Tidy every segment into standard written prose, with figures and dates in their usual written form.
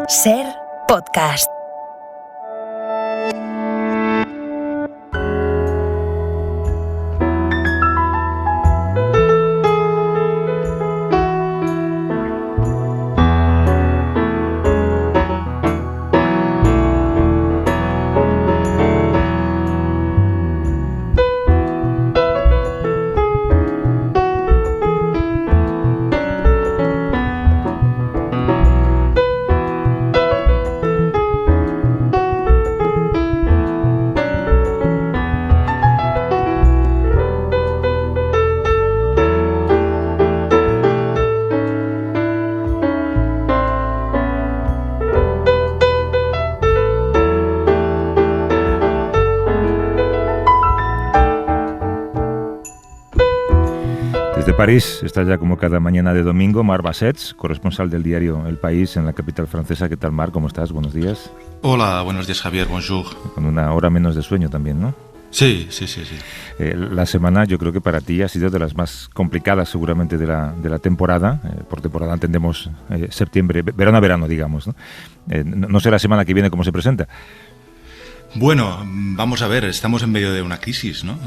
Ser podcast. Desde París está ya como cada mañana de domingo Marc Bassets, corresponsal del diario El País en la capital francesa. ¿Qué tal, Marc? ¿Cómo estás? Buenos días. Hola, buenos días, Javier. Bonjour. Con una hora menos de sueño también, ¿no? Sí. La semana yo creo que para ti ha sido de las más complicadas seguramente de la temporada. Por temporada entendemos septiembre, verano a verano, digamos, ¿no? No sé la semana que viene cómo se presenta. Bueno, vamos a ver, estamos en medio de una crisis, ¿no?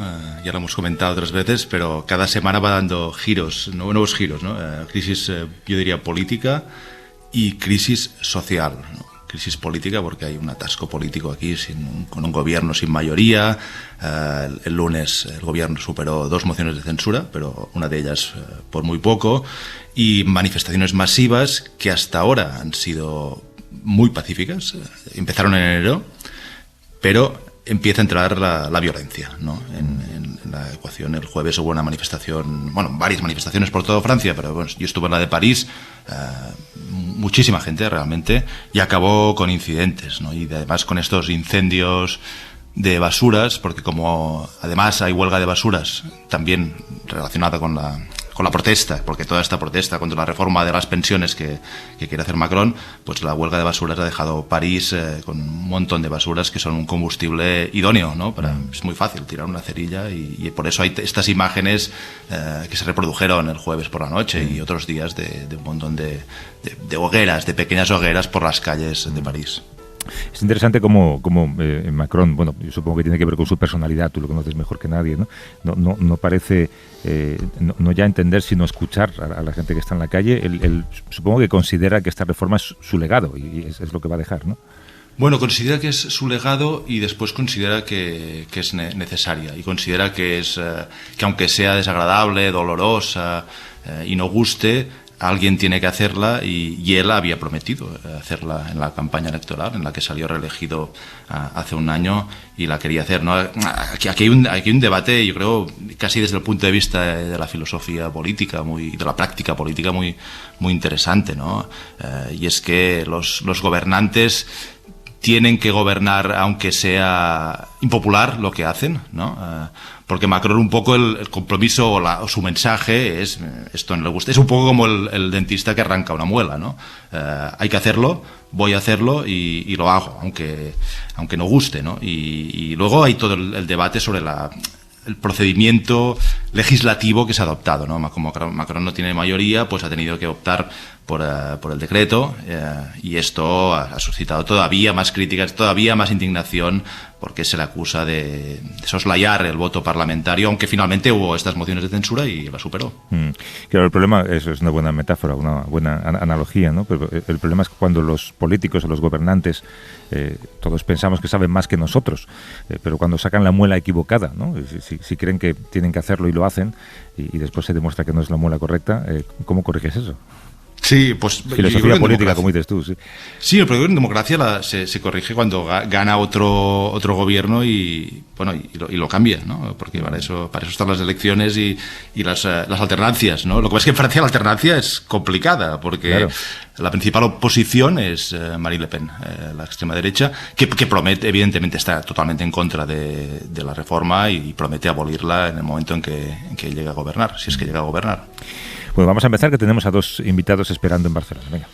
Ya lo hemos comentado otras veces, pero cada semana va dando giros, nuevos giros, ¿no? Crisis, yo diría, política y crisis social, ¿no? Crisis política porque hay un atasco político aquí con un gobierno sin mayoría. El lunes el gobierno superó 2 mociones de censura, pero una de ellas por muy poco, y manifestaciones masivas que hasta ahora han sido muy pacíficas. Empezaron en enero, pero empieza a entrar la violencia, ¿no? En la ecuación. El jueves hubo una manifestación, varias manifestaciones por toda Francia, pero bueno, yo estuve en la de París, muchísima gente realmente, y acabó con incidentes, ¿no? Y además con estos incendios de basuras, porque como además hay huelga de basuras también relacionada con la protesta, porque toda esta protesta contra la reforma de las pensiones que quiere hacer Macron, pues la huelga de basuras ha dejado París con un montón de basuras que son un combustible idóneo, ¿no? Es muy fácil tirar una cerilla y por eso hay estas imágenes que se reprodujeron el jueves por la noche y otros días de un montón de hogueras, de pequeñas hogueras por las calles de París. Es interesante cómo Macron, bueno, yo supongo que tiene que ver con su personalidad, tú lo conoces mejor que nadie, ¿no? No parece no ya entender, sino escuchar a la gente que está en la calle. Él supongo que considera que esta reforma es su legado y es lo que va a dejar, ¿no? Bueno, considera que es su legado y después considera que es necesaria y considera que aunque sea desagradable, dolorosa y no guste, alguien tiene que hacerla y él había prometido hacerla en la campaña electoral en la que salió reelegido hace un año y la quería hacer, ¿no? Aquí hay un debate, yo creo, casi desde el punto de vista de la filosofía política, de la práctica política muy interesante, ¿no? Y es que los gobernantes tienen que gobernar aunque sea impopular lo que hacen, ¿no? Porque Macron un poco el compromiso o su mensaje es esto no le gusta. Es un poco como el dentista que arranca una muela, ¿no? Hay que hacerlo, voy a hacerlo y lo hago, aunque no guste, ¿no? Y luego hay todo el debate sobre el procedimiento legislativo que se ha adoptado, ¿no? Como Macron no tiene mayoría, pues ha tenido que optar por el decreto y esto ha suscitado todavía más críticas, todavía más indignación, porque se le acusa de soslayar el voto parlamentario, aunque finalmente hubo estas mociones de censura y la superó. Claro, el problema, eso es una buena metáfora, una buena analogía, ¿no? Pero el problema es que cuando los políticos o los gobernantes, todos pensamos que saben más que nosotros, pero cuando sacan la muela equivocada, ¿no? Si creen que tienen que hacerlo y lo hacen, y después se demuestra que no es la muela correcta, ¿cómo corriges eso? Sí, pues filosofía política, como dices tú, sí. Sí, el problema en democracia se corrige cuando gana otro gobierno y lo cambia, ¿no? Porque para eso están las elecciones y las alternancias, ¿no? Lo que pasa es que en Francia la alternancia es complicada porque claro, la principal oposición es Marine Le Pen, la extrema derecha, que promete, evidentemente está totalmente en contra de la reforma y promete abolirla en el momento en que llegue a gobernar, si es que llega a gobernar. Bueno, vamos a empezar, que tenemos a 2 invitados esperando en Barcelona. Venga.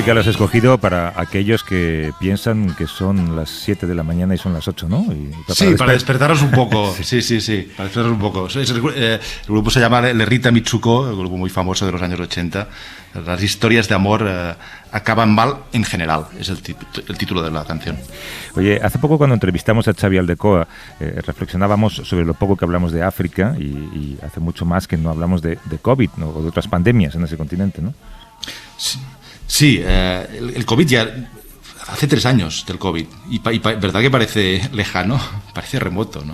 música la has escogido para aquellos que piensan que son las 7 de la mañana y son las 8, ¿no? Para despertaros un poco. Sí, para despertaros un poco. El grupo se llama Le Rita Mitsuko, el grupo muy famoso de los años 80. Las historias de amor acaban mal en general, es el título de la canción. Oye, hace poco cuando entrevistamos a Xavi Aldecoa, reflexionábamos sobre lo poco que hablamos de África y hace mucho más que no hablamos de COVID, ¿no? O de otras pandemias en ese continente, ¿no? Sí, el COVID ya... Hace 3 años del COVID, y verdad que parece lejano, parece remoto, ¿no?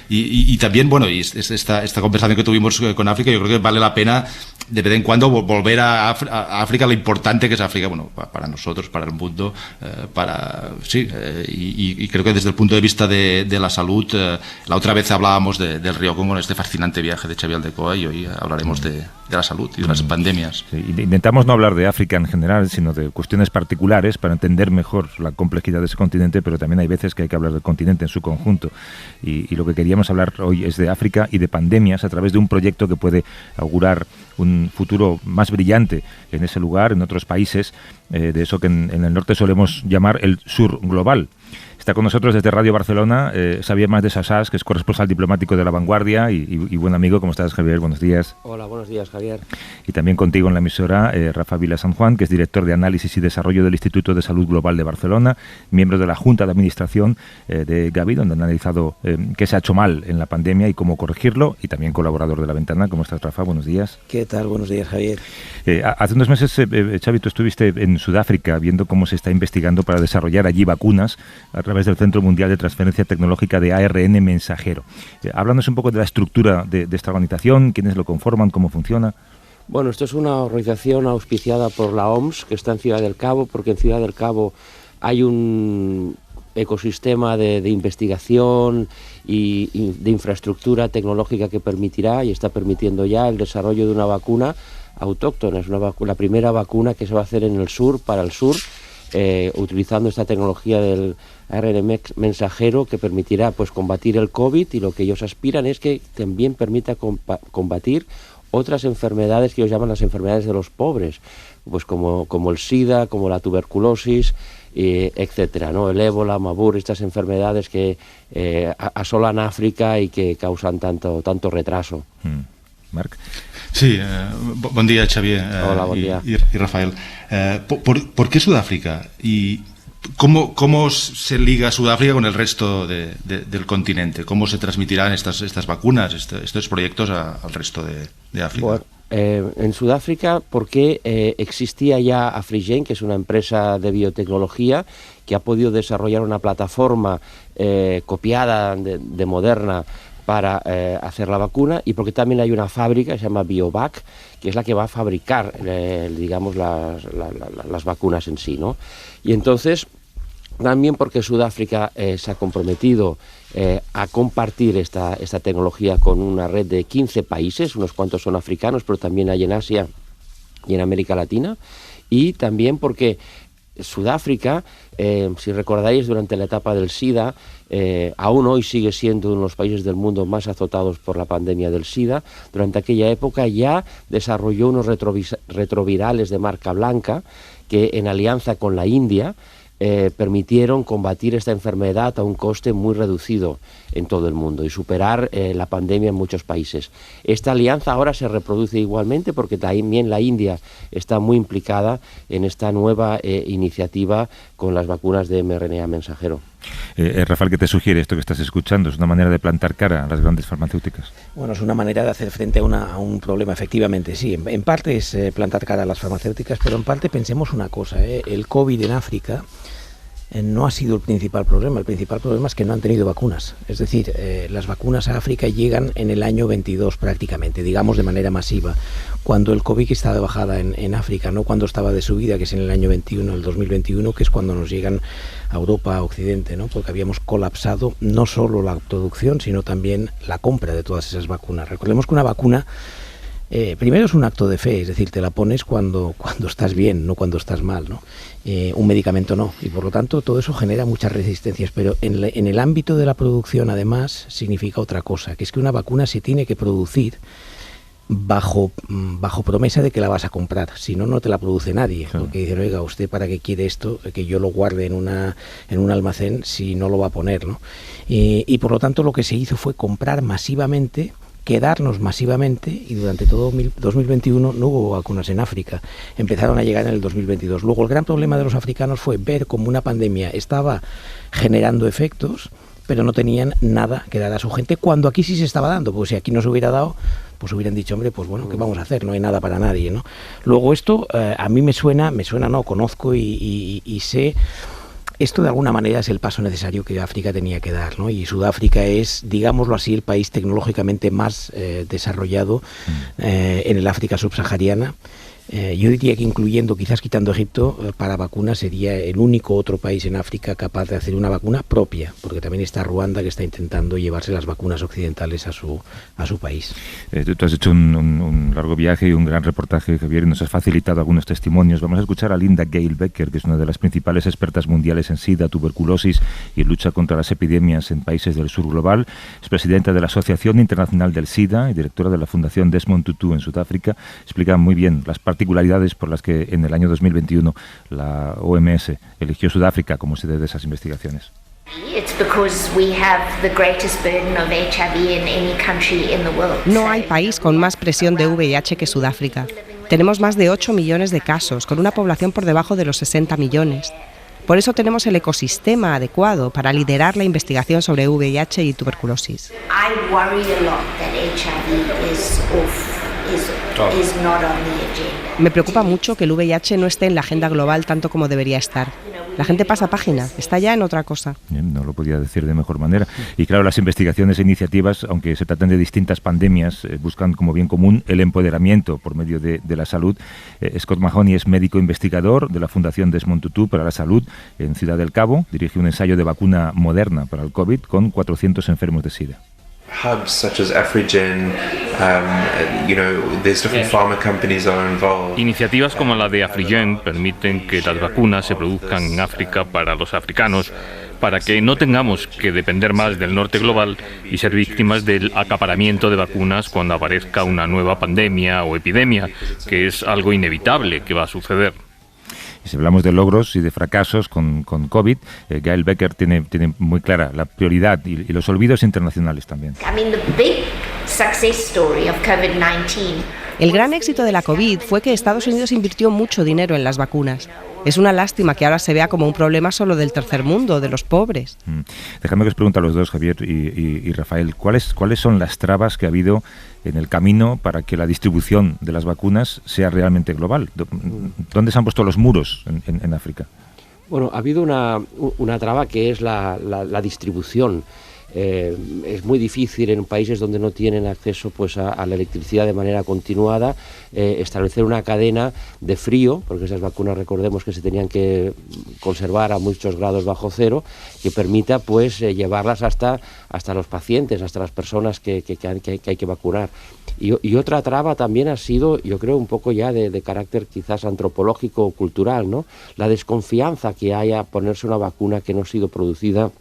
Y también, bueno, y esta conversación que tuvimos con África, yo creo que vale la pena de vez en cuando volver a África, lo importante que es África, bueno, para nosotros, para el mundo, y creo que desde el punto de vista de la salud, la otra vez hablábamos del río Congo, este fascinante viaje de Xavi Aldecoa, y hoy hablaremos de la salud y de las pandemias. Sí, intentamos no hablar de África en general, sino de cuestiones particulares para entender mejor la complejidad de ese continente, pero también hay veces que hay que hablar del continente en su conjunto. Y lo que queríamos hablar hoy es de África y de pandemias a través de un proyecto que puede augurar un futuro más brillante en ese lugar, en otros países, de eso que en el norte solemos llamar el sur global. Está con nosotros desde Radio Barcelona Xavier Mas de Sassas, que es corresponsal diplomático de La Vanguardia y buen amigo. ¿Cómo estás, Javier? Buenos días. Hola, buenos días, Javier. Y también contigo en la emisora Rafa Vila San Juan, que es director de Análisis y Desarrollo del Instituto de Salud Global de Barcelona, miembro de la Junta de Administración de Gavi, donde han analizado qué se ha hecho mal en la pandemia y cómo corregirlo, y también colaborador de La Ventana. ¿Cómo estás, Rafa? Buenos días. ¿Qué tal? Buenos días, Javier. Hace unos meses, Xavi, tú estuviste en Sudáfrica viendo cómo se está investigando para desarrollar allí vacunas a través del Centro Mundial de Transferencia Tecnológica de ARN Mensajero. Háblanos un poco de la estructura de esta organización, quiénes lo conforman, cómo funciona. Bueno, esto es una organización auspiciada por la OMS, que está en Ciudad del Cabo, porque en Ciudad del Cabo hay un ecosistema de investigación y de infraestructura tecnológica que permitirá y está permitiendo ya el desarrollo de una vacuna autóctona. Es la primera vacuna que se va a hacer en el sur, para el sur, utilizando esta tecnología del ARN mensajero, que permitirá pues combatir el COVID, y lo que ellos aspiran es que también permita combatir otras enfermedades que ellos llaman las enfermedades de los pobres, pues como el SIDA, como la tuberculosis, etcétera, ¿no? El ébola, Marburg, estas enfermedades que asolan África y que causan tanto retraso. Marc. Sí, buen día, Xavier. Hola, buen día. Y Rafael. ¿Por qué Sudáfrica? ¿Y cómo se liga Sudáfrica con el resto del continente? ¿Cómo se transmitirán estas vacunas, estos proyectos al resto de África? Bueno, en Sudáfrica, porque existía ya Afrigen, que es una empresa de biotecnología que ha podido desarrollar una plataforma copiada de Moderna para hacer la vacuna, y porque también hay una fábrica que se llama Biovac, que es la que va a fabricar, digamos, las vacunas en sí, ¿no? Y entonces, también porque Sudáfrica se ha comprometido a compartir esta tecnología con una red de 15 países, unos cuantos son africanos, pero también hay en Asia y en América Latina, y también porque Sudáfrica, si recordáis, durante la etapa del SIDA, aún hoy sigue siendo uno de los países del mundo más azotados por la pandemia del SIDA. Durante aquella época ya desarrolló unos retrovirales de marca blanca que, en alianza con la India, permitieron combatir esta enfermedad a un coste muy reducido en todo el mundo y superar la pandemia en muchos países. Esta alianza ahora se reproduce igualmente, porque también la India está muy implicada en esta nueva iniciativa con las vacunas de mRNA mensajero. Rafael, ¿qué te sugiere esto que estás escuchando? ¿Es una manera de plantar cara a las grandes farmacéuticas? Bueno, es una manera de hacer frente a un problema, efectivamente, sí. En parte es plantar cara a las farmacéuticas, pero en parte pensemos una cosa, el COVID en África no ha sido el principal problema. El principal problema es que no han tenido vacunas. Es decir, las vacunas a África llegan en el año 22 prácticamente, digamos de manera masiva. Cuando el COVID está de bajada en África, no cuando estaba de subida, que es en el año 21, el 2021, que es cuando nos llegan a Europa, a Occidente, ¿no? Porque habíamos colapsado no solo la producción, sino también la compra de todas esas vacunas. Recordemos que una vacuna primero es un acto de fe, es decir, te la pones cuando estás bien, no cuando estás mal, ¿no? Un medicamento no, y por lo tanto todo eso genera muchas resistencias, pero en el ámbito de la producción además significa otra cosa, que es que una vacuna se tiene que producir bajo promesa de que la vas a comprar, si no, no te la produce nadie, Claro. porque dicen, oiga, ¿usted para qué quiere esto? Que yo lo guarde en un almacén si no lo va a poner, ¿no? Y por lo tanto lo que se hizo fue comprar masivamente, quedarnos masivamente, y durante todo 2021 no hubo vacunas en África, empezaron a llegar en el 2022. Luego el gran problema de los africanos fue ver cómo una pandemia estaba generando efectos, pero no tenían nada que dar a su gente, cuando aquí sí se estaba dando, porque si aquí no se hubiera dado, pues hubieran dicho, hombre, pues bueno, ¿qué vamos a hacer? No hay nada para nadie, ¿no? Luego esto a mí me suena no, conozco y sé, esto de alguna manera es el paso necesario que África tenía que dar, ¿no? Y Sudáfrica es, digámoslo así, el país tecnológicamente más desarrollado en el África subsahariana. Yo diría que incluyendo, quizás quitando Egipto, para vacunas sería el único otro país en África capaz de hacer una vacuna propia, porque también está Ruanda, que está intentando llevarse las vacunas occidentales a su país. Tú has hecho un largo viaje y un gran reportaje, Javier, y nos has facilitado algunos testimonios. Vamos a escuchar a Linda Gale Becker, que es una de las principales expertas mundiales en SIDA, tuberculosis y lucha contra las epidemias en países del sur global. Es presidenta de la Asociación Internacional del SIDA y directora de la Fundación Desmond Tutu en Sudáfrica. Explica muy bien las particularidades por las que en el año 2021 la OMS eligió Sudáfrica como sede de esas investigaciones. No hay país con más presión de VIH que Sudáfrica. Tenemos más de 8 millones de casos, con una población por debajo de los 60 millones. Por eso tenemos el ecosistema adecuado para liderar la investigación sobre VIH y tuberculosis. Me preocupa mucho que el VIH no esté en la agenda global tanto como debería estar. La gente pasa página, está ya en otra cosa. No lo podía decir de mejor manera. Y claro, las investigaciones e iniciativas, aunque se traten de distintas pandemias, buscan como bien común el empoderamiento por medio de la salud. Scott Mahoney es médico investigador de la Fundación Desmond Tutu para la Salud en Ciudad del Cabo. Dirige un ensayo de vacuna moderna para el COVID con 400 enfermos de SIDA. Hubs such as Afrigen, there's different pharma companies are involved. Iniciativas como la de Afrigen permiten que las vacunas se produzcan en África para los africanos, para que no tengamos que depender más del norte global y ser víctimas del acaparamiento de vacunas cuando aparezca una nueva pandemia o epidemia, que es algo inevitable que va a suceder. Si hablamos de logros y de fracasos con COVID, Gail Becker tiene muy clara la prioridad y los olvidos internacionales también. El gran éxito de la COVID fue que Estados Unidos invirtió mucho dinero en las vacunas. Es una lástima que ahora se vea como un problema solo del tercer mundo, de los pobres. Déjame que os pregunte a los dos, Javier y Rafael, ¿cuáles son las trabas que ha habido en el camino para que la distribución de las vacunas sea realmente global? ¿Dónde se han puesto los muros en África? Bueno, ha habido una traba que es la distribución. Es muy difícil en países donde no tienen acceso pues a la electricidad de manera continuada establecer una cadena de frío, porque esas vacunas, recordemos que se tenían que conservar a muchos grados bajo cero, que permita pues llevarlas hasta los pacientes, hasta las personas que hay que vacunar. Y otra traba también ha sido, yo creo, un poco ya de carácter quizás antropológico o cultural, ¿no? La desconfianza que hay a ponerse una vacuna que no ha sido producida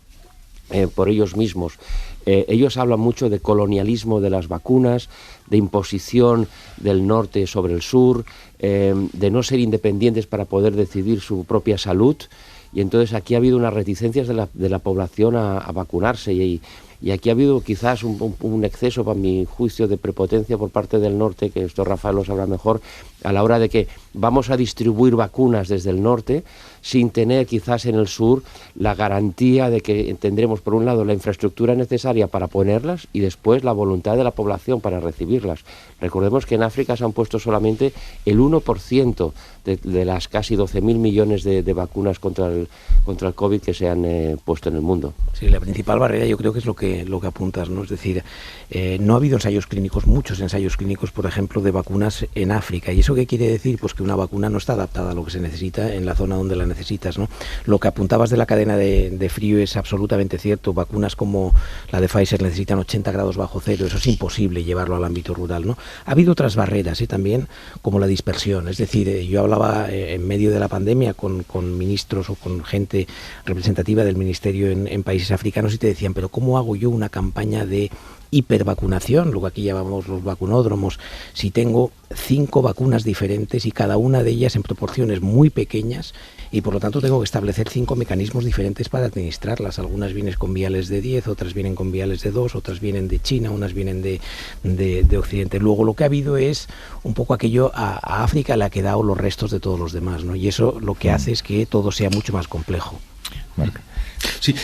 por ellos mismos. Ellos hablan mucho de colonialismo de las vacunas, de imposición del norte sobre el sur, de no ser independientes para poder decidir su propia salud, y entonces aquí ha habido unas reticencias de la población a vacunarse, y aquí ha habido quizás un exceso, para mi juicio, de prepotencia por parte del norte, que esto Rafael lo sabrá mejor, a la hora de que vamos a distribuir vacunas desde el norte sin tener quizás en el sur la garantía de que tendremos por un lado la infraestructura necesaria para ponerlas y después la voluntad de la población para recibirlas. Recordemos que en África se han puesto solamente el 1% de las casi 12.000 millones de vacunas contra el COVID que se han puesto en el mundo. Sí, la principal barrera yo creo que es lo que apuntas, ¿no? Es decir, no ha habido ensayos clínicos, muchos ensayos clínicos, por ejemplo, de vacunas en África. ¿Y eso qué quiere decir? Pues que una vacuna no está adaptada a lo que se necesita en la zona donde la necesitas, ¿no? Lo que apuntabas de la cadena de frío es absolutamente cierto. Vacunas como la de Pfizer necesitan 80 grados bajo cero. Eso es imposible llevarlo al ámbito rural, ¿no? Ha habido otras barreras también, como la dispersión. Es decir, yo hablaba en medio de la pandemia con ministros o con gente representativa del ministerio en países africanos y te decían, pero ¿cómo hago yo una campaña de hipervacunación, lo que aquí llamamos los vacunódromos, si tengo 5 vacunas diferentes y cada una de ellas en proporciones muy pequeñas, y por lo tanto tengo que establecer 5 mecanismos diferentes para administrarlas. Algunas vienen con viales de 10, otras vienen con viales de 2, otras vienen de China, unas vienen de Occidente. Luego lo que ha habido es un poco aquello a África le ha quedado los restos de todos los demás, ¿no? Y eso lo que hace es que todo sea mucho más complejo. Marc. Sí,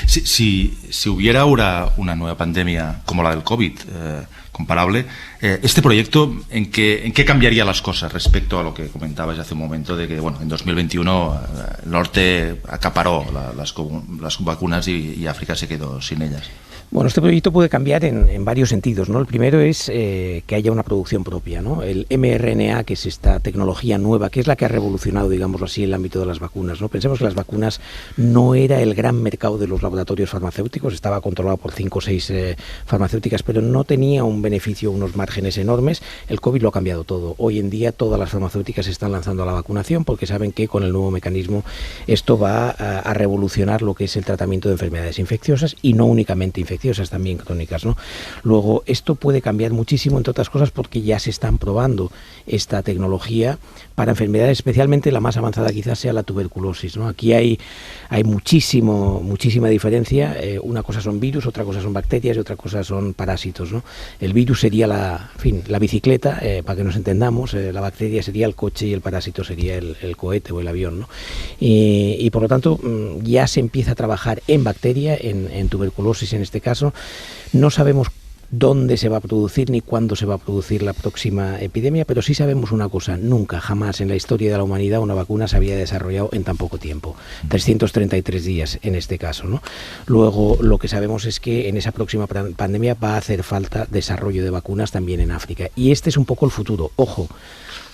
si hubiera ahora una nueva pandemia como la del COVID, comparable, este proyecto, ¿en qué cambiaría las cosas respecto a lo que comentabas hace un momento de que, bueno, en 2021 el norte acaparó las vacunas y África se quedó sin ellas? Bueno, este proyecto puede cambiar en varios sentidos, ¿no? El primero es que haya una producción propia, ¿no? El mRNA, que es esta tecnología nueva, que es la que ha revolucionado, digámoslo así, el ámbito de las vacunas, ¿no? Pensemos que las vacunas no era el gran mercado de los laboratorios farmacéuticos, estaba controlado por 5 o 6 farmacéuticas, pero no tenía un beneficio, unos márgenes enormes. El COVID lo ha cambiado todo. Hoy en día todas las farmacéuticas se están lanzando a la vacunación porque saben que con el nuevo mecanismo esto va a revolucionar lo que es el tratamiento de enfermedades infecciosas y no únicamente infecciosas, también crónicas, ¿no? Luego, esto puede cambiar muchísimo, entre otras cosas, porque ya se están probando esta tecnología para enfermedades, especialmente la más avanzada quizás sea la tuberculosis, ¿no? Aquí hay muchísima diferencia. Una cosa son virus, otra cosa son bacterias y otra cosa son parásitos, ¿no? El virus sería la bicicleta, para que nos entendamos, la bacteria sería el coche y el parásito sería el cohete o el avión, ¿no? Y por lo tanto ya se empieza a trabajar en bacteria, en tuberculosis en este caso. No sabemos dónde se va a producir ni cuándo se va a producir la próxima epidemia, pero sí sabemos una cosa: nunca, jamás en la historia de la humanidad una vacuna se había desarrollado en tan poco tiempo, 333 días en este caso, ¿no? Luego, lo que sabemos es que en esa próxima pandemia va a hacer falta desarrollo de vacunas también en África, y este es un poco el futuro. Ojo,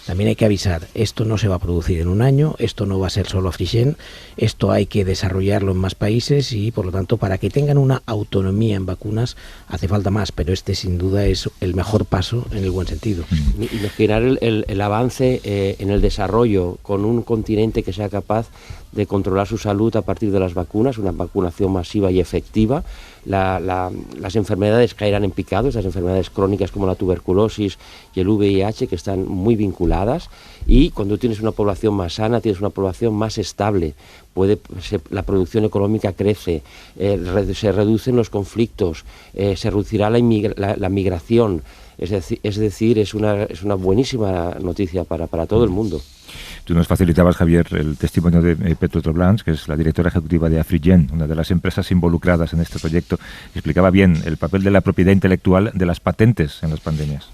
también hay que avisar, esto no se va a producir en un año, esto no va a ser solo Afrigen, esto hay que desarrollarlo en más países y por lo tanto para que tengan una autonomía en vacunas hace falta más, pero este sin duda es el mejor paso en el buen sentido. Imaginar el avance en el desarrollo con un continente que sea capaz de controlar su salud a partir de las vacunas, una vacunación masiva y efectiva. Las enfermedades caerán en picado, esas enfermedades crónicas como la tuberculosis y el VIH, que están muy vinculadas, y cuando tienes una población más sana, tienes una población más estable, la producción económica crece, se reducen los conflictos, se reducirá la migración, es decir, es una buenísima noticia para todo el mundo. Tú nos facilitabas, Javier, el testimonio de Petro Troblans, que es la directora ejecutiva de Afrigen, una de las empresas involucradas en este proyecto. Explicaba bien el papel de la propiedad intelectual, de las patentes en las pandemias.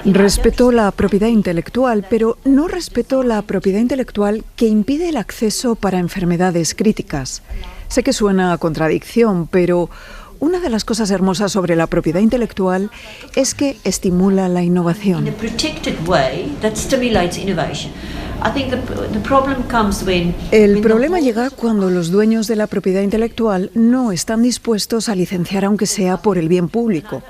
Respeto la propiedad intelectual, pero no respeto la propiedad intelectual que impide el acceso para enfermedades críticas. Sé que suena a contradicción, pero una de las cosas hermosas sobre la propiedad intelectual es que estimula la innovación. El problema llega cuando los dueños de la propiedad intelectual no están dispuestos a licenciar aunque sea por el bien público.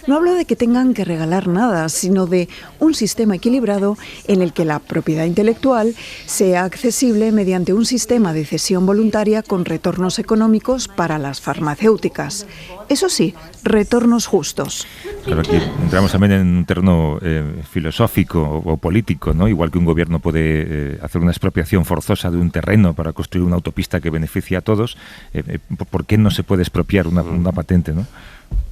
No hablo de que tengan que regalar nada, sino de un sistema equilibrado en el que la propiedad intelectual sea accesible mediante un sistema de cesión voluntaria con retornos económicos para las farmacéuticas. Eso sí, retornos justos. Claro, aquí entramos también en un terreno filosófico o político, ¿no? Igual que un gobierno puede hacer una expropiación forzosa de un terreno para construir una autopista que beneficie a todos, ¿por qué no se puede expropiar una patente, ¿no?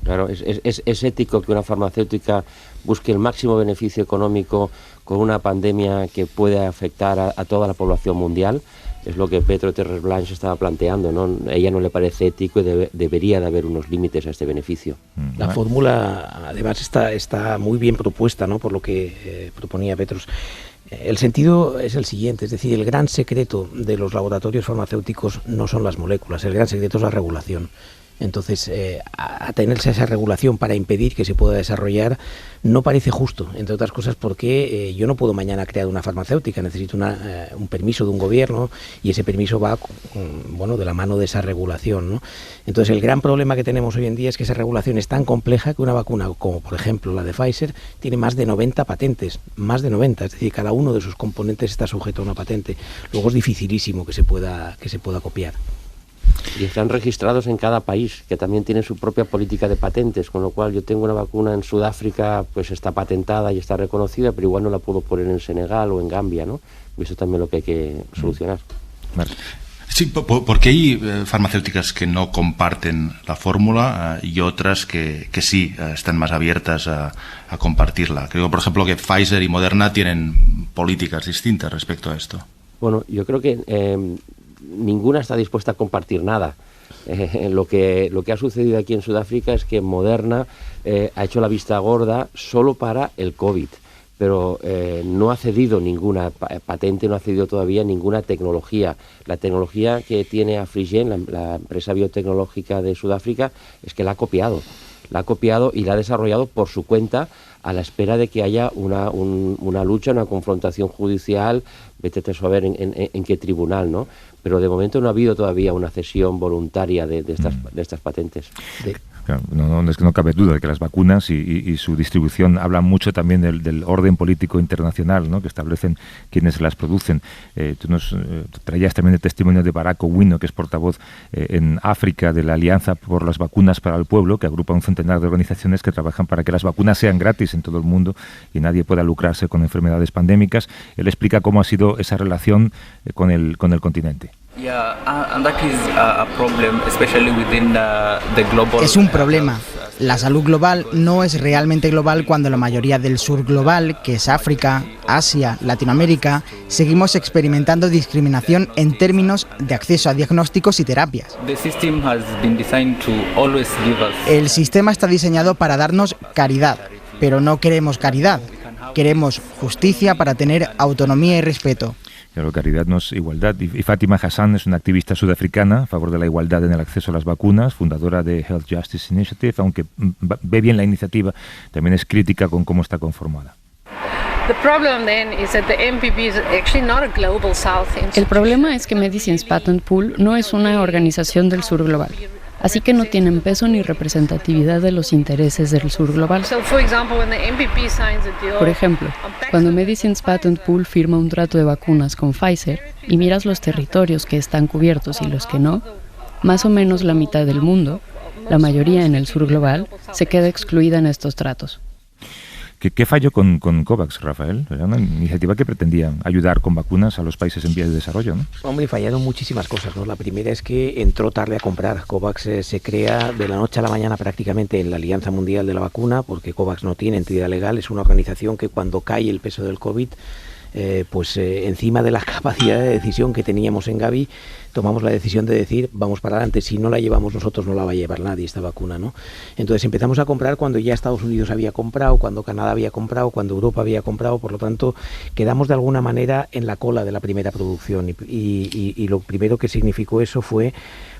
Claro, es ético que una farmacéutica busque el máximo beneficio económico con una pandemia que puede afectar a toda la población mundial. Es lo que Petro Troblans estaba planteando, ¿no? A ella no le parece ético y debería de haber unos límites a este beneficio. La fórmula, además, está muy bien propuesta, ¿no? Por lo que proponía Petros. El sentido es el siguiente, es decir, el gran secreto de los laboratorios farmacéuticos no son las moléculas, el gran secreto es la regulación. Entonces, atenerse a esa regulación para impedir que se pueda desarrollar no parece justo, entre otras cosas porque yo no puedo mañana crear una farmacéutica, necesito un permiso de un gobierno y ese permiso va de la mano de esa regulación, ¿no? Entonces, el gran problema que tenemos hoy en día es que esa regulación es tan compleja que una vacuna, como por ejemplo la de Pfizer, tiene más de 90 patentes, más de 90, es decir, cada uno de sus componentes está sujeto a una patente. Luego es dificilísimo que se pueda copiar. Y están registrados en cada país, que también tiene su propia política de patentes, con lo cual yo tengo una vacuna en Sudáfrica, pues está patentada y está reconocida, pero igual no la puedo poner en Senegal o en Gambia, ¿no? Y eso también es lo que hay que solucionar. Vale. Sí, porque hay farmacéuticas que no comparten la fórmula y otras que sí están más abiertas a compartirla. Creo, por ejemplo, que Pfizer y Moderna tienen políticas distintas respecto a esto. Bueno, yo creo que ninguna está dispuesta a compartir nada. Lo que ha sucedido aquí en Sudáfrica es que Moderna ha hecho la vista gorda solo para el COVID, pero no ha cedido ninguna patente, no ha cedido todavía ninguna tecnología. La tecnología que tiene Afrigen, la empresa biotecnológica de Sudáfrica, es que la ha copiado y la ha desarrollado por su cuenta, a la espera de que haya una lucha, una confrontación judicial, vete a saber en qué tribunal, ¿no? Pero de momento no ha habido todavía una cesión voluntaria de estas patentes. Claro, es que no cabe duda de que las vacunas y su distribución hablan mucho también del orden político internacional, ¿no?, que establecen quienes las producen. Tú nos traías también el testimonio de Barack Owino, que es portavoz en África de la Alianza por las Vacunas para el Pueblo, que agrupa un centenar de organizaciones que trabajan para que las vacunas sean gratis en todo el mundo y nadie pueda lucrarse con enfermedades pandémicas. Él explica cómo ha sido esa relación con el continente. Es un problema. La salud global no es realmente global cuando la mayoría del sur global, que es África, Asia, Latinoamérica, seguimos experimentando discriminación en términos de acceso a diagnósticos y terapias. El sistema está diseñado para darnos caridad, pero no queremos caridad. Queremos justicia para tener autonomía y respeto. Claro, caridad no es igualdad. Y Fátima Hassan es una activista sudafricana a favor de la igualdad en el acceso a las vacunas, fundadora de Health Justice Initiative, aunque ve bien la iniciativa, también es crítica con cómo está conformada. El problema es que Medicines Patent Pool no es una organización del sur global, así que no tienen peso ni representatividad de los intereses del sur global. Por ejemplo, cuando Medicines Patent Pool firma un trato de vacunas con Pfizer y miras los territorios que están cubiertos y los que no, más o menos la mitad del mundo, la mayoría en el sur global, se queda excluida en estos tratos. ¿Qué falló con COVAX, Rafael? Era una iniciativa que pretendía ayudar con vacunas a los países en vías de desarrollo, ¿no? Hombre, fallaron muchísimas cosas, ¿no? La primera es que entró tarde a comprar. COVAX se crea de la noche a la mañana prácticamente en la Alianza Mundial de la Vacuna, porque COVAX no tiene entidad legal, es una organización que cuando cae el peso del COVID, encima de la capacidad de decisión que teníamos en Gavi, tomamos la decisión de decir, vamos para adelante, si no la llevamos nosotros no la va a llevar nadie esta vacuna, ¿no? Entonces empezamos a comprar cuando ya Estados Unidos había comprado, cuando Canadá había comprado, cuando Europa había comprado, por lo tanto quedamos de alguna manera en la cola de la primera producción y lo primero que significó eso fue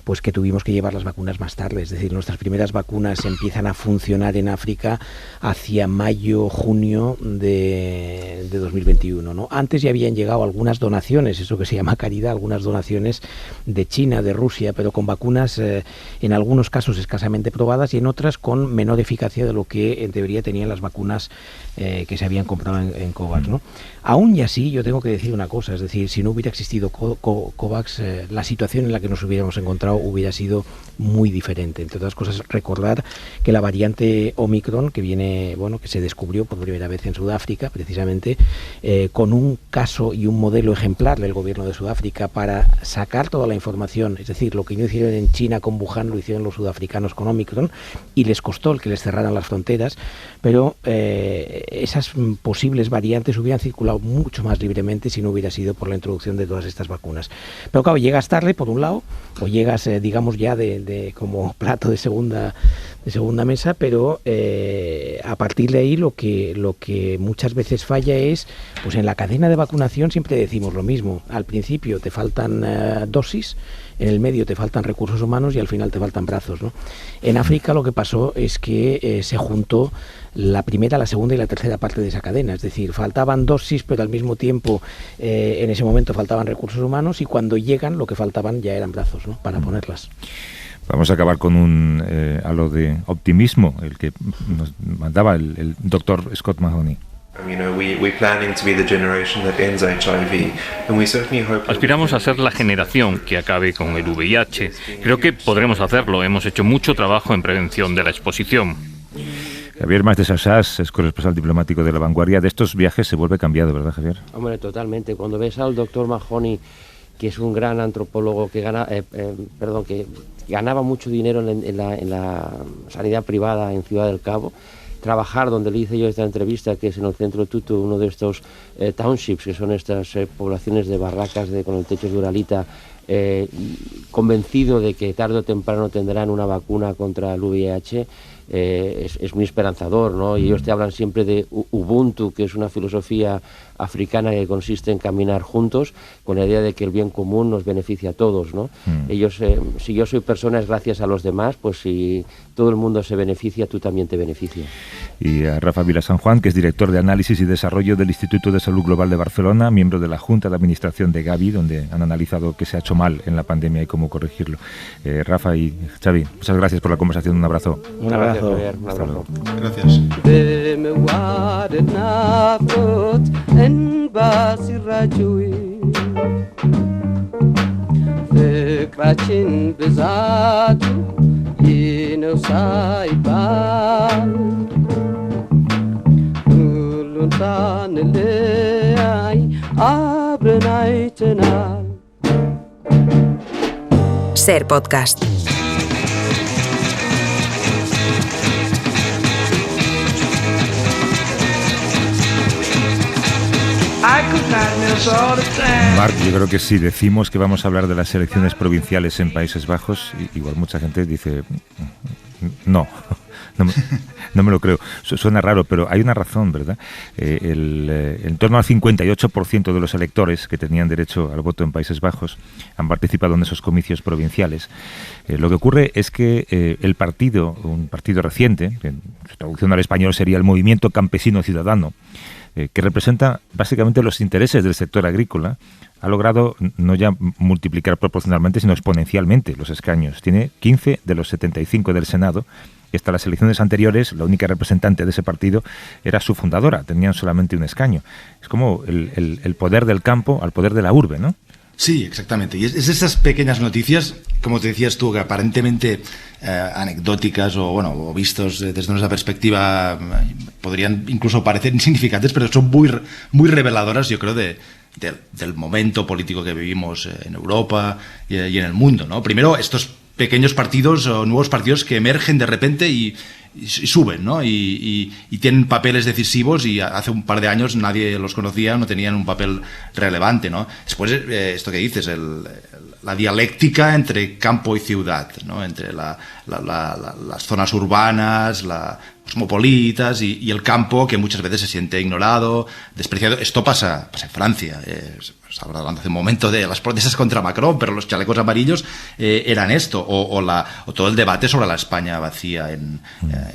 pues que tuvimos que llevar las vacunas más tarde, es decir, nuestras primeras vacunas empiezan a funcionar en África hacia mayo, junio de 2021, ¿no? Antes ya habían llegado algunas donaciones, eso que se llama caridad, algunas donaciones de China, de Rusia, pero con vacunas en algunos casos escasamente probadas y en otras con menor eficacia de lo que en teoría tenían las vacunas que se habían comprado en COVAX, ¿no? Aún y así, yo tengo que decir una cosa, es decir, si no hubiera existido COVAX, la situación en la que nos hubiéramos encontrado hubiera sido muy diferente. Entre otras cosas, recordar que la variante Omicron, que se descubrió por primera vez en Sudáfrica, precisamente, con un caso y un modelo ejemplar del gobierno de Sudáfrica para sacar toda la información, es decir, lo que no hicieron en China con Wuhan, lo hicieron los sudafricanos con Omicron, y les costó el que les cerraran las fronteras, pero esas posibles variantes hubieran circulado mucho más libremente si no hubiera sido por la introducción de todas estas vacunas. Pero claro, llegas tarde, por un lado, o llegas, digamos, ya de como plato de segunda segunda mesa, pero a partir de ahí lo que muchas veces falla es, pues en la cadena de vacunación siempre decimos lo mismo. Al principio te faltan dosis, en el medio te faltan recursos humanos y al final te faltan brazos, ¿no? En África lo que pasó es que se juntó la primera, la segunda y la tercera parte de esa cadena, es decir, faltaban dosis, pero al mismo tiempo en ese momento faltaban recursos humanos y cuando llegan lo que faltaban ya eran brazos, ¿no?, para ponerlas. Vamos a acabar con un halo de optimismo, el que nos mandaba el doctor Scott Mahoney. Aspiramos a ser la generación que acabe con el VIH. Creo que podremos hacerlo. Hemos hecho mucho trabajo en prevención de la exposición. Javier Mas de Sassas es corresponsal diplomático de La Vanguardia. De estos viajes se vuelve cambiado, ¿verdad, Javier? Hombre, totalmente. Cuando ves al doctor Mahoney, que es un gran antropólogo que ganaba mucho dinero en la sanidad privada en Ciudad del Cabo, trabajar donde le hice yo esta entrevista, que es en el centro Tutu, uno de estos townships, que son estas poblaciones de barracas con el techo de uralita, convencido de que tarde o temprano tendrán una vacuna contra el VIH, es muy esperanzador, ¿no? Y ellos te hablan siempre de Ubuntu, que es una filosofía africana que consiste en caminar juntos con la idea de que el bien común nos beneficia a todos, ¿no? Ellos, si yo soy persona es gracias a los demás, pues si todo el mundo se beneficia, tú también te beneficias. Y a Rafa Vila San Juan, que es director de Análisis y Desarrollo del Instituto de Salud Global de Barcelona, miembro de la Junta de Administración de Gavi, donde han analizado qué se ha hecho mal en la pandemia y cómo corregirlo. Rafa y Xavi, muchas gracias por la conversación. Un abrazo. Un abrazo. Un abrazo. Gracias. Ser Podcast. Marc, yo creo que si decimos que vamos a hablar de las elecciones provinciales en Países Bajos, igual mucha gente dice, no me lo creo. Suena raro, pero hay una razón, ¿verdad? En torno al 58% de los electores que tenían derecho al voto en Países Bajos han participado en esos comicios provinciales. Lo que ocurre es que el partido, un partido reciente, que en su traducción al español sería el Movimiento Campesino Ciudadano, que representa básicamente los intereses del sector agrícola, ha logrado no ya multiplicar proporcionalmente, sino exponencialmente los escaños. Tiene 15 de los 75 del Senado, y hasta las elecciones anteriores la única representante de ese partido era su fundadora, tenían solamente un escaño. Es como el poder del campo al poder de la urbe, ¿no? Sí, exactamente. Y es esas pequeñas noticias, como te decías tú, que aparentemente anecdóticas o vistos desde nuestra perspectiva podrían incluso parecer insignificantes, pero son muy reveladoras, yo creo, del momento político que vivimos en Europa y en el mundo, ¿no? Primero, estos pequeños partidos o nuevos partidos que emergen de repente y suben, ¿no? Y tienen papeles decisivos, y hace un par de años nadie los conocía, no tenían un papel relevante, ¿no? Después, esto que dices, la dialéctica entre campo y ciudad, ¿no? Entre las zonas urbanas, cosmopolitas y el campo, que muchas veces se siente ignorado, despreciado. Esto pasa en Francia. Estaba hablando hace un momento de las protestas contra Macron, pero los chalecos amarillos eran esto, o todo el debate sobre la España vacía en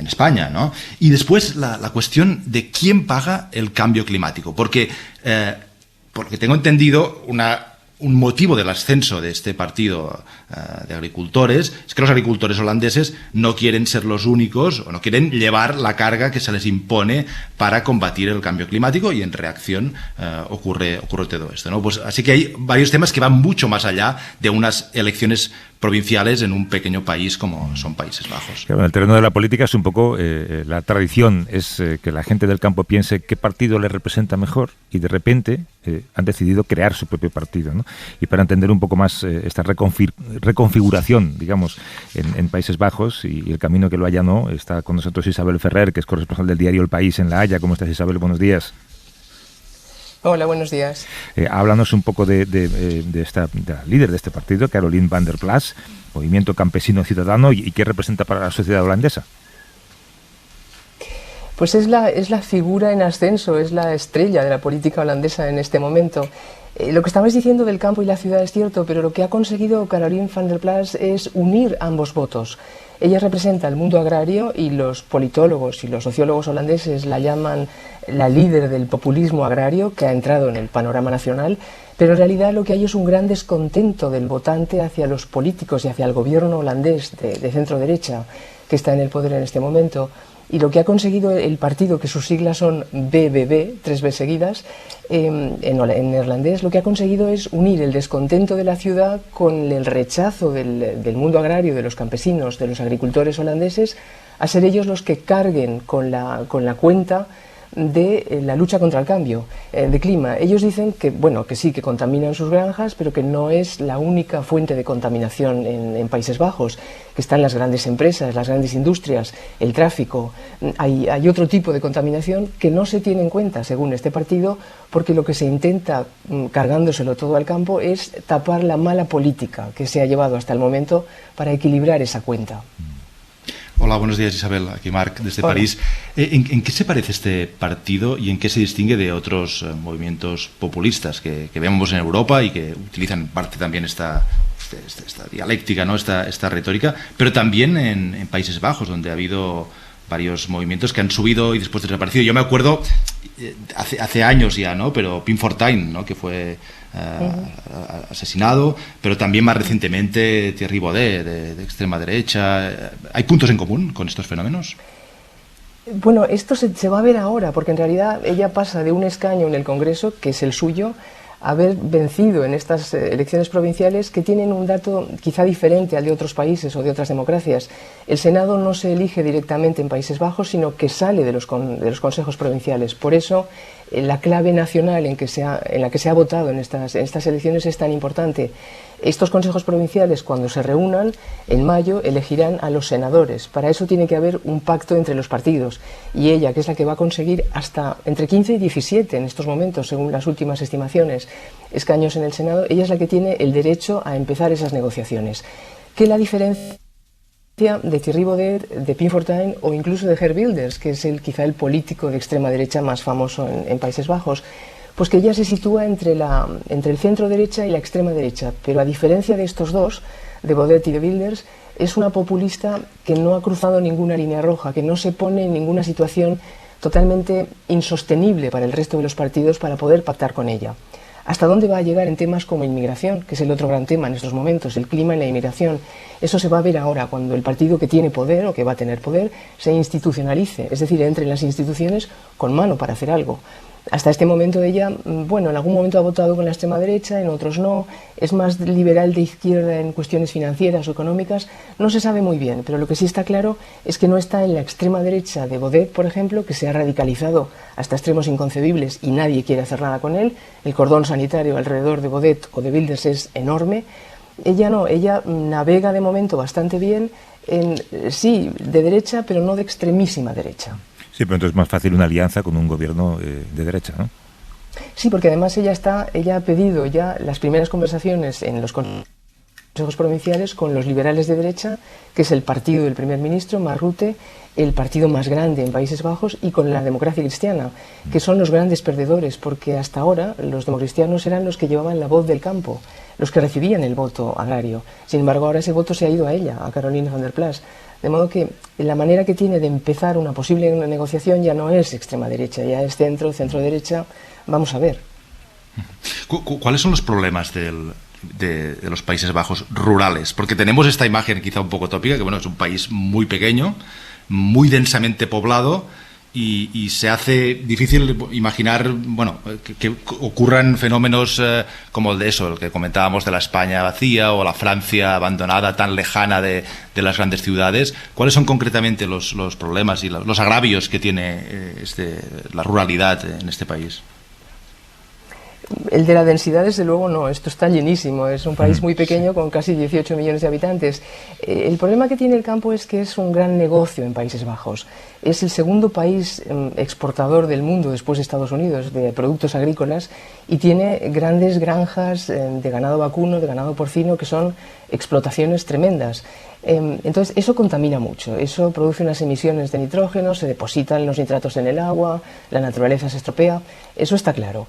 España, ¿no? Y después la cuestión de quién paga el cambio climático, porque tengo entendido un motivo del ascenso de este partido de agricultores es que los agricultores holandeses no quieren ser los únicos, o no quieren llevar la carga que se les impone para combatir el cambio climático, y en reacción ocurre todo esto, ¿no? Pues así que hay varios temas que van mucho más allá de unas elecciones provinciales en un pequeño país como son Países Bajos. Claro, en el terreno de la política es un poco la tradición, es que la gente del campo piense qué partido le representa mejor, y de repente han decidido crear su propio partido, ¿no? Y para entender un poco más esta reconfiguración, digamos, en Países Bajos y el camino que lo allanó, está con nosotros Isabel Ferrer, que es corresponsal del diario El País en La Haya. ¿Cómo estás, Isabel? Buenos días. Hola, buenos días. Háblanos un poco de la líder de este partido, Caroline van der Plas, Movimiento Campesino Ciudadano, y qué representa para la sociedad holandesa. Pues es la figura en ascenso, es la estrella de la política holandesa en este momento. Lo que estabais diciendo del campo y la ciudad es cierto, pero lo que ha conseguido Caroline van der Plas es unir ambos votos. Ella representa el mundo agrario y los politólogos y los sociólogos holandeses la llaman la líder del populismo agrario que ha entrado en el panorama nacional, pero en realidad lo que hay es un gran descontento del votante hacia los políticos y hacia el gobierno holandés de centro-derecha que está en el poder en este momento. Y lo que ha conseguido el partido, que sus siglas son BBB, 3 B seguidas, en neerlandés, lo que ha conseguido es unir el descontento de la ciudad con el rechazo del mundo agrario, de los campesinos, de los agricultores holandeses, a ser ellos los que carguen con la cuenta de la lucha contra el cambio de clima. Ellos dicen que, bueno, que sí, que contaminan sus granjas, pero que no es la única fuente de contaminación en Países Bajos, que están las grandes empresas, las grandes industrias, el tráfico. Hay otro tipo de contaminación que no se tiene en cuenta, según este partido, porque lo que se intenta, cargándoselo todo al campo, es tapar la mala política que se ha llevado hasta el momento para equilibrar esa cuenta. Hola, buenos días, Isabel. Aquí Marc, desde París. ¿En qué se parece este partido y en qué se distingue de otros movimientos populistas que vemos en Europa y que utilizan en parte también esta dialéctica, ¿no? esta retórica, pero también en Países Bajos, donde ha habido varios movimientos que han subido y después desaparecido? Yo me acuerdo hace años ya, ¿no? Pero Pim Fortuyn, ¿no? Que fue asesinado, pero también más recientemente Thierry Baudet, de extrema derecha. ¿Hay puntos en común con estos fenómenos? Bueno, esto se va a ver ahora, porque en realidad ella pasa de un escaño en el Congreso, que es el suyo, a haber vencido en estas elecciones provinciales que tienen un dato quizá diferente al de otros países o de otras democracias. El Senado no se elige directamente en Países Bajos, sino que sale de los consejos provinciales. Por eso la clave nacional en la que se ha votado en estas elecciones es tan importante. Estos consejos provinciales, cuando se reúnan en mayo, elegirán a los senadores. Para eso tiene que haber un pacto entre los partidos. Y ella, que es la que va a conseguir hasta entre 15 y 17 en estos momentos, según las últimas estimaciones, escaños en el Senado, ella es la que tiene el derecho a empezar esas negociaciones. ¿Qué la diferencia de Thierry Baudet, de Pim Fortuyn o incluso de Geert Wilders, que es quizá el político de extrema derecha más famoso en Países Bajos? Pues que ella se sitúa entre el centro derecha y la extrema derecha, pero a diferencia de estos dos, de Baudet y de Wilders, es una populista que no ha cruzado ninguna línea roja, que no se pone en ninguna situación totalmente insostenible para el resto de los partidos para poder pactar con ella. ¿Hasta dónde va a llegar en temas como inmigración, que es el otro gran tema en estos momentos, el clima y la inmigración? Eso se va a ver ahora, cuando el partido que tiene poder o que va a tener poder se institucionalice, es decir, entre en las instituciones con mano para hacer algo. Hasta este momento ella, bueno, en algún momento ha votado con la extrema derecha, en otros no, es más liberal de izquierda en cuestiones financieras o económicas, no se sabe muy bien, pero lo que sí está claro es que no está en la extrema derecha de Baudet, por ejemplo, que se ha radicalizado hasta extremos inconcebibles y nadie quiere hacer nada con él. El cordón sanitario alrededor de Baudet o de Wilders es enorme. Ella no, ella navega de momento bastante bien, sí, de derecha, pero no de extremísima derecha. Sí, pero entonces es más fácil una alianza con un gobierno de derecha, ¿no? Sí, porque además ella ha pedido ya las primeras conversaciones en los consejos provinciales con los liberales de derecha, que es el partido del primer ministro, Mark Rutte, el partido más grande en Países Bajos, y con la democracia cristiana, que son los grandes perdedores, porque hasta ahora los democristianos eran los que llevaban la voz del campo, los que recibían el voto agrario. Sin embargo, ahora ese voto se ha ido a ella, a Caroline van der Plas. De modo que la manera que tiene de empezar una posible negociación ya no es extrema derecha, ya es centro-derecha. Vamos a ver. ¿Cuáles son los problemas de los Países Bajos rurales? Porque tenemos esta imagen quizá un poco tópica, que bueno, es un país muy pequeño, muy densamente poblado, y se hace difícil imaginar, bueno, que ocurran fenómenos como el de eso, el que comentábamos de la España vacía o la Francia abandonada tan lejana de las grandes ciudades. ¿Cuáles son concretamente los problemas y los agravios que tiene la ruralidad en este país? El de la densidad, desde luego, no. Esto está llenísimo. Es un país muy pequeño con casi 18 millones de habitantes. El problema que tiene el campo es que es un gran negocio en Países Bajos. Es el segundo país exportador del mundo después de Estados Unidos de productos agrícolas y tiene grandes granjas de ganado vacuno, de ganado porcino, que son explotaciones tremendas. Entonces eso contamina mucho, eso produce unas emisiones de nitrógeno, se depositan los nitratos en el agua, la naturaleza se estropea, eso está claro.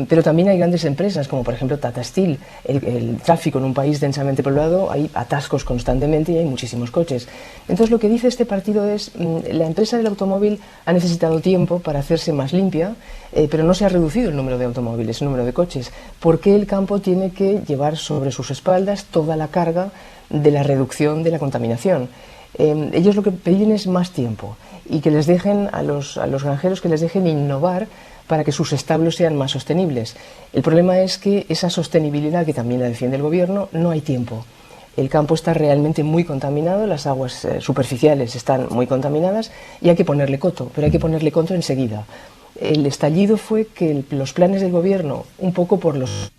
Pero también hay grandes empresas como por ejemplo Tata Steel. El tráfico en un país densamente poblado, hay atascos constantemente y hay muchísimos coches. Entonces lo que dice este partido es la empresa del automóvil ha necesitado tiempo para hacerse más limpia, pero no se ha reducido el número de automóviles, el número de coches. ¿Por qué el campo tiene que llevar sobre sus espaldas toda la carga de la reducción de la contaminación? Ellos lo que piden es más tiempo y que les dejen a los granjeros, que les dejen innovar para que sus establos sean más sostenibles. El problema es que esa sostenibilidad, que también la defiende el gobierno, no hay tiempo. El campo está realmente muy contaminado, las aguas superficiales están muy contaminadas y hay que ponerle coto, pero hay que ponerle coto enseguida. El estallido fue que los planes del gobierno, un poco por los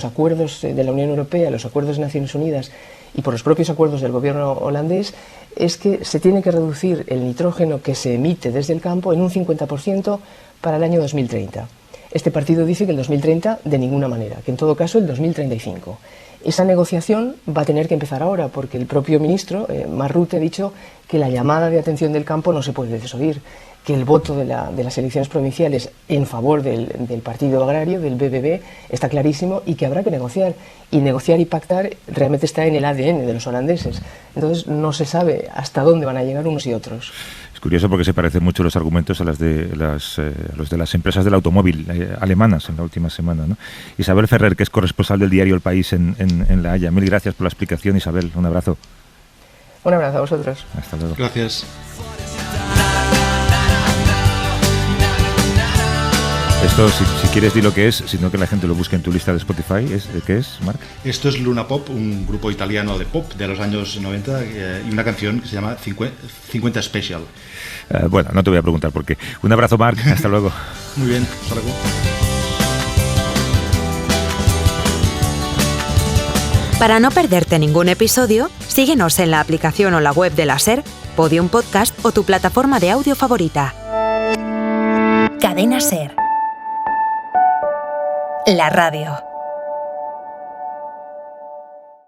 acuerdos de la Unión Europea, los acuerdos de Naciones Unidas y por los propios acuerdos del gobierno holandés, es que se tiene que reducir el nitrógeno que se emite desde el campo en un 50% para el año 2030. Este partido dice que el 2030 de ninguna manera, que en todo caso el 2035. Esa negociación va a tener que empezar ahora porque el propio ministro, Mark Rutte, ha dicho que la llamada de atención del campo no se puede desoír, que el voto de las elecciones provinciales en favor del partido agrario, del BBB, está clarísimo y que habrá que negociar. Y negociar y pactar realmente está en el ADN de los holandeses. Entonces no se sabe hasta dónde van a llegar unos y otros. Es curioso porque se parecen mucho los argumentos a los de las empresas del automóvil alemanas en la última semana, ¿no? Isabel Ferrer, que es corresponsal del diario El País en La Haya. Mil gracias por la explicación, Isabel. Un abrazo. Un abrazo a vosotros. Hasta luego. Gracias. Esto, si quieres, di lo que es, sino que la gente lo busque en tu lista de Spotify. ¿De qué es, Marc? Esto es Luna Pop, un grupo italiano de pop de los años 90 y una canción que se llama 50 Special. Bueno, no te voy a preguntar por qué. Un abrazo, Marc. Hasta luego. Muy bien, hasta luego. Para no perderte ningún episodio, síguenos en la aplicación o la web de la SER, Podium Podcast o tu plataforma de audio favorita. Cadena SER. La radio.